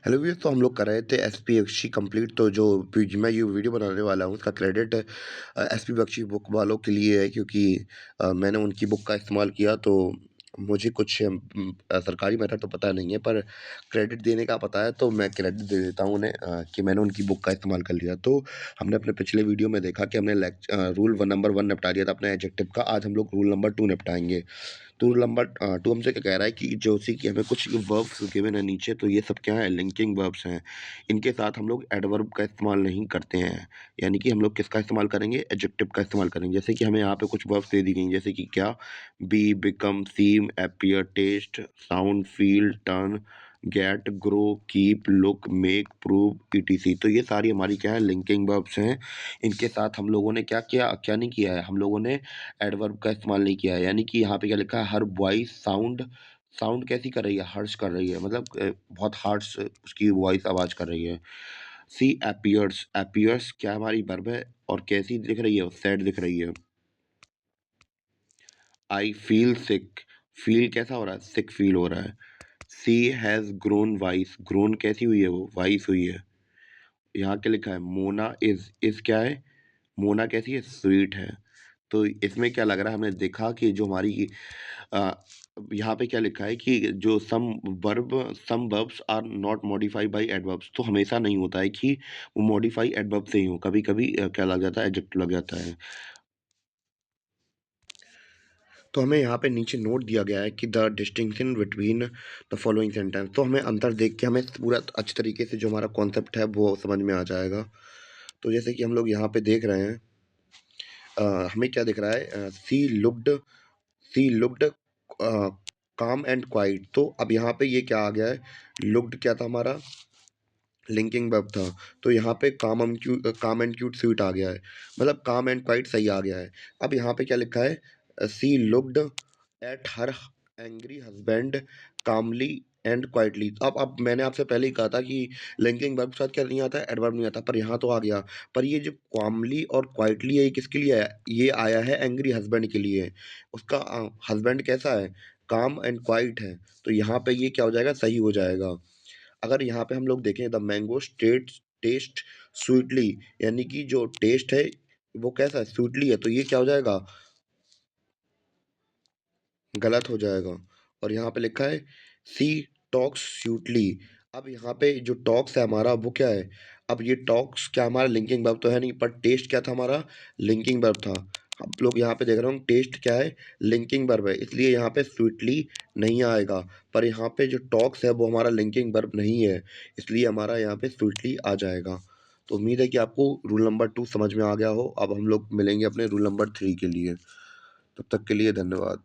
Hello भैया, तो हम लोग कर रहे थे एसपी बख्शी कंप्लीट। तो जो मैं ये वीडियो बनाने वाला हूँ उसका क्रेडिट एसपी बख्शी बुक वालों के लिए है, क्योंकि मैंने उनकी बुक का इस्तेमाल किया। तो मुझे कुछ सरकारी मैटर तो पता नहीं है, पर क्रेडिट देने का पता है, तो मैं क्रेडिट दे देता हूँ उन्हें कि मैंने उनकी बुक का इस्तेमाल कर लिया। तो हमने अपने पिछले वीडियो में देखा कि हमने रूल नंबर 1 निपटा दिया था अपने एडजेक्टिव का। आज हम लोग रूल नंबर 2 निपटाएंगे। तो रूल नंबर 2 हमसे क्या कह रहा है कि जो सी कि हमें कुछ वर्ब्स गिवन है नीचे, तो ये सब क्या है, लिंकिंग वर्ब्स हैं। इनके साथ हम लोग एडवर्ब का इस्तेमाल नहीं करते हैं। यानी कि हम लोग किसका इस्तेमाल करेंगे, एडजेक्टिव का इस्तेमाल करेंगे। जैसे कि हमें यहाँ पे कुछ वर्ब्स दे दी गई, जैसे कि क्या, be, become, seem, appear, taste, sound, feel, turn, get, grow, keep, look, make, prove, etc. तो ये सारी हमारी क्या है, लिंकिंग वर्ब्स हैं। इनके साथ हम लोगों ने क्या किया, क्या नहीं किया है, हम लोगों ने एडवर्ब का इस्तेमाल नहीं किया है। यानी कि यहाँ पे क्या लिखा है, हर वॉइस साउंड, साउंड कैसी कर रही है, हर्ष कर रही है, मतलब बहुत हार्श उसकी वॉइस आवाज कर रही है। सी अपीयर्स, अपीयर्स क्या हमारी वर्ब है, और कैसी दिख रही है, सैड दिख रही है। आई फील सिक, फील कैसा हो रहा है, सिक फील हो रहा है। सी हैज ग्रोन वाइस, ग्रोन कैसी हुई है, वो वाइस हुई है। यहाँ क्या लिखा है, मोना इज क्या है, मोना कैसी है, स्वीट है। तो इसमें क्या लग रहा है, हमने देखा कि जो हमारी अ, यहाँ पे क्या लिखा है कि जो some verbs are not modified by adverbs. तो हमेशा नहीं होता है कि वो मॉडिफाई एडवर्ब से ही हो, कभी कभी क्या लग जाता है, एडजेक्टिव लग जाता है। तो हमें यहाँ पे नीचे नोट दिया गया है कि the distinction between the following sentence. तो हमें अंतर देख के हमें पूरा अच्छी तरीके से जो हमारा कॉन्सेप्ट है वो समझ में आ जाएगा। तो जैसे कि हम लोग यहाँ पे देख रहे हैं, हमें क्या दिख रहा है, सी लुक्ड काम एंड क्वाइट। तो अब यहाँ पे ये क्या आ गया है, लुक्ड क्या था हमारा, लिंकिंग वर्ब था। तो यहाँ पे काम एंड क्यूट स्वीट आ गया है, मतलब काम एंड क्वाइट सही आ गया है। अब यहाँ पे क्या लिखा है, she looked at her angry husband calmly and quietly. अब मैंने आपसे पहले ही कहा था कि लिंकिंग वर्ब के साथ क्या नहीं आता है, एडवर्ब नहीं आता, पर यहाँ तो आ गया। पर ये जो कामली और क्वाइटली है, ये किसके लिए आया, ये आया है एंग्री हस्बैंड के लिए। उसका हस्बैंड कैसा है, काम एंड क्वाइट है। तो यहाँ पे ये क्या हो जाएगा, सही हो जाएगा। अगर यहाँ पे हम लोग देखें, द मैंगो टेस्ट स्वीटली, यानी कि जो टेस्ट है वो कैसा है, स्वीटली है, तो ये क्या हो जाएगा, गलत हो जाएगा। और यहाँ पे लिखा है सी टॉक्स स्वीटली। अब यहाँ पे जो टॉक्स है हमारा वो क्या है, अब ये टॉक्स क्या हमारा लिंकिंग वर्ब तो है नहीं, पर टेस्ट क्या था हमारा, लिंकिंग वर्ब था। आप लोग यहाँ पे देख रहे हो, टेस्ट क्या है, लिंकिंग वर्ब है, इसलिए यहाँ पे स्वीटली नहीं आएगा। पर यहाँ पे जो टॉक्स है वो हमारा लिंकिंग वर्ब नहीं है, इसलिए हमारा यहाँ पे स्वीटली आ जाएगा। तो उम्मीद है कि आपको रूल नंबर 2 समझ में आ गया हो। अब हम लोग मिलेंगे अपने रूल नंबर 3 के लिए। तब तक के लिए धन्यवाद।